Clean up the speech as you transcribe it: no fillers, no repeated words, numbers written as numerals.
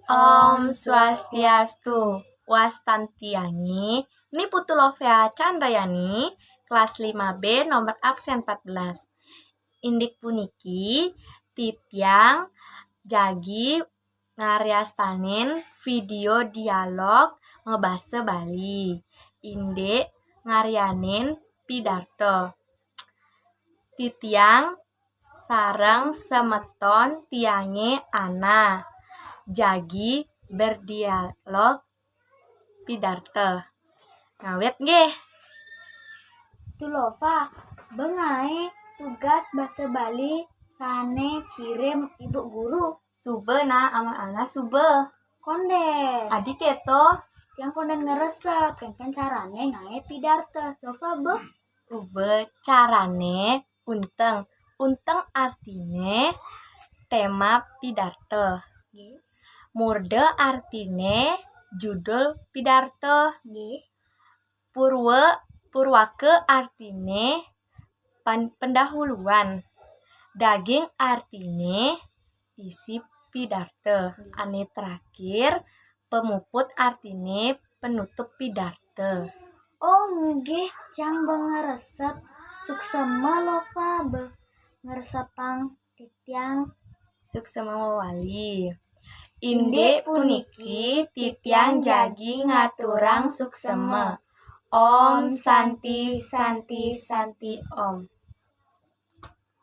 Om Swastiastu, Wastantiani, ini Putu Lovia Chandayani, kelas 5B nomor absen 14. Indik puniki, titiang, jagi, ngariastanin, video dialog, ngebahasa Bali. Indek, ngarianin, pidarto. Titiang, sareng semeton tiange ana. Jagi berdialog pidarto. Ngawet nggih. Tulova, bengai tugas bahasa Bali sane kirim ibu guru. Sube na ama sube. Konden. Adik keto. Yang konden ngeresep, kan carane ngae pidarto. Lova beh. Ube carane unteng. Unteng artine tema pidarto. Murde artine judul pidarto. Purwake artine pendahuluan. Daging artine isi pidarto. Ane terakhir pemuput artine penutup pidarto. Oh nggih cang bengeresep suksema lova beh ngeresepang titiang Suksema wali. Indek puniki titiang jagi ngaturang suksema. Om Santi Santi Santi Om.